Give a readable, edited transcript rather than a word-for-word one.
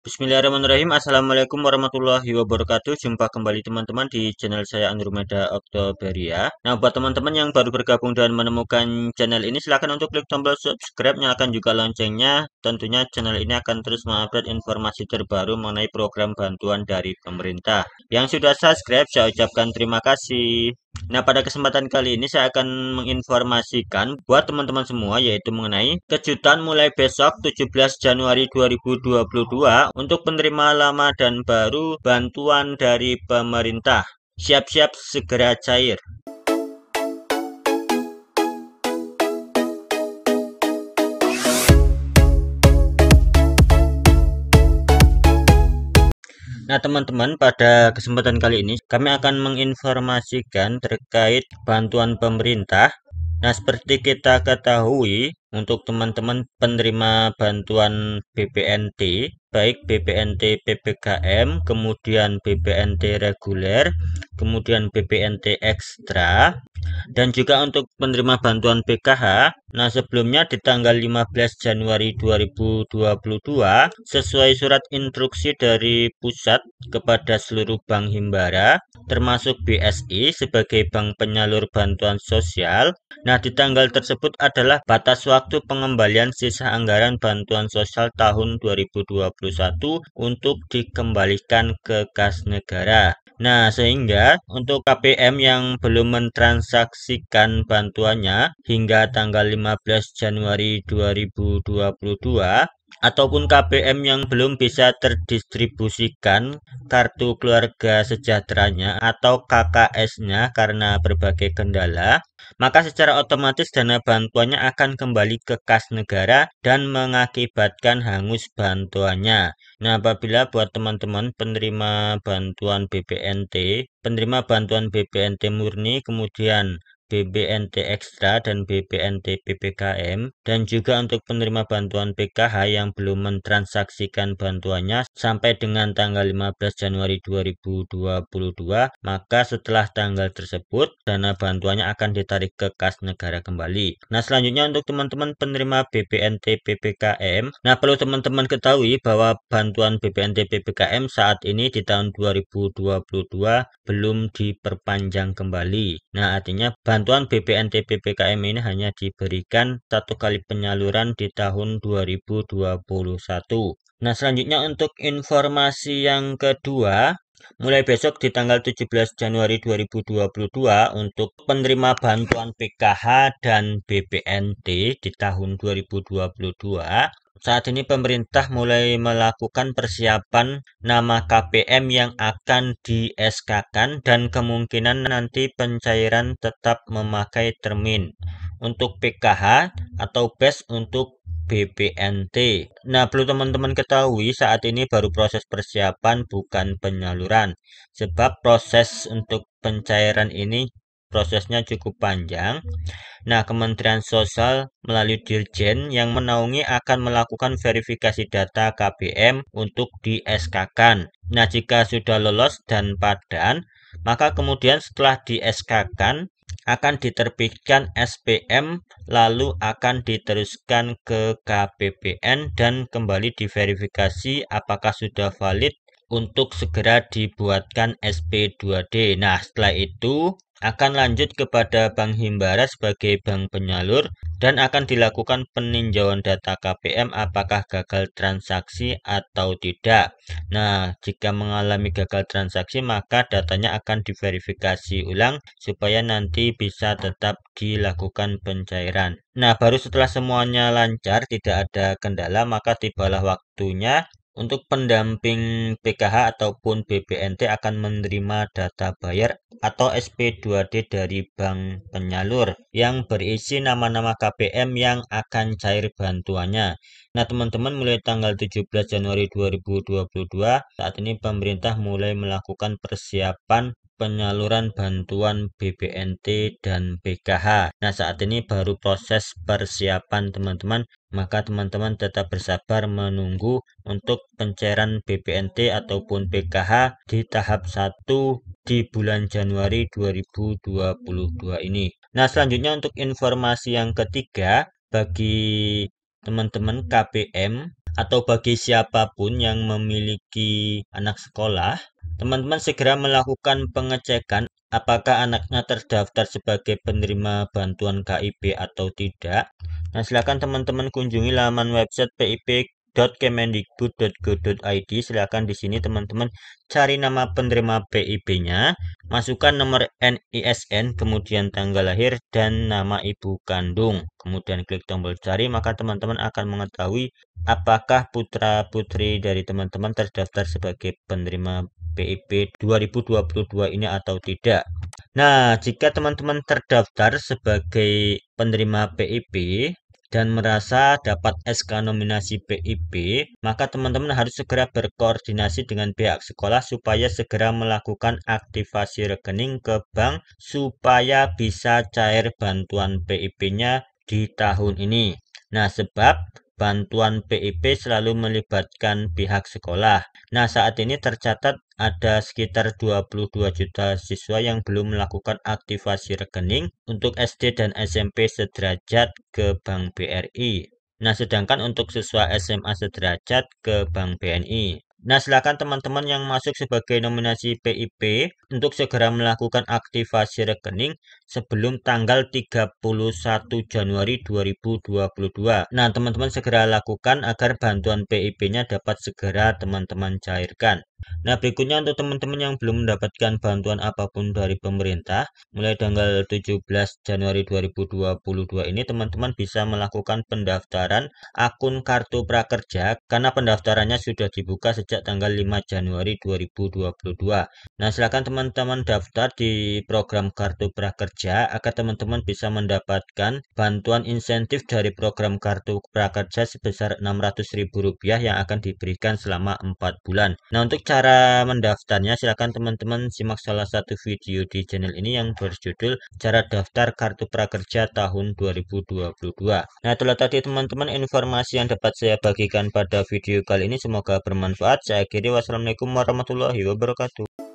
Bismillahirrahmanirrahim. Assalamualaikum warahmatullahi wabarakatuh. Jumpa kembali teman-teman di channel saya Andromeda Oktoberia. Nah, buat teman-teman yang baru bergabung dan menemukan channel ini, silakan untuk klik tombol subscribe, nyalakan juga loncengnya. Tentunya channel ini akan terus mengupdate informasi terbaru mengenai program bantuan dari pemerintah. Yang sudah subscribe, saya ucapkan terima kasih. Nah, pada kesempatan kali ini saya akan menginformasikan buat teman-teman semua yaitu mengenai kejutan mulai besok 17 Januari 2022 untuk penerima lama dan baru bantuan dari pemerintah. Siap-siap segera cair. Nah, teman-teman, pada kesempatan kali ini kami akan menginformasikan terkait bantuan pemerintah. Nah, seperti kita ketahui, untuk teman-teman penerima bantuan BPNT, baik BPNT PPKM, kemudian BPNT reguler, kemudian BPNT ekstra, dan juga untuk penerima bantuan PKH. Nah, sebelumnya di tanggal 15 Januari 2022, sesuai surat instruksi dari pusat kepada seluruh bank himbara, termasuk BSI sebagai bank penyalur bantuan sosial. Nah, di tanggal tersebut adalah batas waktu pengembalian sisa anggaran bantuan sosial tahun 2021 untuk dikembalikan ke kas negara. Nah, sehingga untuk KPM yang belum mentransaksikan bantuannya hingga tanggal 15 Januari 2022 ataupun KPM yang belum bisa terdistribusikan kartu keluarga sejahteranya atau KKS-nya karena berbagai kendala, maka secara otomatis dana bantuannya akan kembali ke kas negara dan mengakibatkan hangus bantuannya. Nah, apabila buat teman-teman penerima bantuan BPNT, penerima bantuan BPNT murni, kemudian BPNT ekstra dan BPNT PPKM, dan juga untuk penerima bantuan PKH yang belum mentransaksikan bantuannya sampai dengan tanggal 15 Januari 2022, maka setelah tanggal tersebut dana bantuannya akan ditarik ke kas negara kembali. Nah, selanjutnya untuk teman-teman penerima BPNT PPKM, nah perlu teman-teman ketahui bahwa bantuan BPNT PPKM saat ini di tahun 2022 belum diperpanjang kembali. Nah, artinya bantuan BPNT PPKM ini hanya diberikan satu kali penyaluran di tahun 2021. Nah, selanjutnya untuk informasi yang kedua, mulai besok di tanggal 17 Januari 2022 untuk penerima bantuan PKH dan BPNT di tahun 2022, saat ini pemerintah mulai melakukan persiapan nama KPM yang akan di SK-kan dan kemungkinan nanti pencairan tetap memakai termin untuk PKH atau BES untuk BPNT. Nah, perlu teman-teman ketahui saat ini baru proses persiapan bukan penyaluran. Sebab proses untuk pencairan ini prosesnya cukup panjang. Nah, Kementerian Sosial melalui Dirjen yang menaungi akan melakukan verifikasi data KPM untuk di SK-kan. Nah, jika sudah lolos dan padan, maka kemudian setelah di SK-kan akan diterbitkan SPM lalu akan diteruskan ke KPPN dan kembali diverifikasi apakah sudah valid untuk segera dibuatkan SP2D. Nah, setelah itu akan lanjut kepada Bank Himbara sebagai bank penyalur dan akan dilakukan peninjauan data KPM apakah gagal transaksi atau tidak. Nah, jika mengalami gagal transaksi maka datanya akan diverifikasi ulang supaya nanti bisa tetap dilakukan pencairan. Nah, baru setelah semuanya lancar, tidak ada kendala, maka tibalah waktunya untuk pendamping PKH ataupun BPNT akan menerima data bayar atau SP2D dari bank penyalur yang berisi nama-nama KPM yang akan cair bantuannya. Nah, teman-teman, mulai tanggal 17 Januari 2022, saat ini pemerintah mulai melakukan persiapan penyaluran bantuan BPNT dan PKH. Nah, saat ini baru proses persiapan, teman-teman. Maka teman-teman tetap bersabar menunggu untuk pencairan BPNT ataupun PKH di tahap 1 di bulan Januari 2022 ini. Nah, selanjutnya untuk informasi yang ketiga, bagi teman-teman KPM atau bagi siapapun yang memiliki anak sekolah, teman-teman segera melakukan pengecekan apakah anaknya terdaftar sebagai penerima bantuan KIP atau tidak. Nah, silakan teman-teman kunjungi laman website pip.kemendikbud.go.id. Silakan di sini teman-teman cari nama penerima PIP-nya, masukkan nomor NISN, kemudian tanggal lahir dan nama ibu kandung. Kemudian klik tombol cari, maka teman-teman akan mengetahui apakah putra-putri dari teman-teman terdaftar sebagai penerima PIP 2022 ini atau tidak. Nah, jika teman-teman terdaftar sebagai penerima PIP dan merasa dapat SK nominasi PIP, maka teman-teman harus segera berkoordinasi dengan pihak sekolah supaya segera melakukan aktivasi rekening ke bank supaya bisa cair bantuan PIP-nya di tahun ini. Nah, sebab bantuan PIP selalu melibatkan pihak sekolah. Nah, saat ini tercatat ada sekitar 22 juta siswa yang belum melakukan aktivasi rekening untuk SD dan SMP sederajat ke Bank BRI. Nah, sedangkan untuk siswa SMA sederajat ke Bank BNI. Nah, silakan teman-teman yang masuk sebagai nominasi PIP untuk segera melakukan aktivasi rekening sebelum tanggal 31 Januari 2022. Nah, teman-teman segera lakukan agar bantuan PIP-nya dapat segera teman-teman cairkan. Nah, berikutnya untuk teman-teman yang belum mendapatkan bantuan apapun dari pemerintah, mulai tanggal 17 Januari 2022 ini teman-teman bisa melakukan pendaftaran akun kartu prakerja karena pendaftarannya sudah dibuka sejak tanggal 5 Januari 2022. Nah, silakan teman-teman daftar di program kartu prakerja agar teman-teman bisa mendapatkan bantuan insentif dari program kartu prakerja sebesar Rp600.000 yang akan diberikan selama 4 bulan. Nah, untuk cara mendaftarnya silakan teman-teman simak salah satu video di channel ini yang berjudul Cara Daftar Kartu Prakerja tahun 2022. Nah, itulah tadi teman-teman informasi yang dapat saya bagikan pada video kali ini. Semoga bermanfaat. Saya akhiri, wassalamualaikum warahmatullahi wabarakatuh.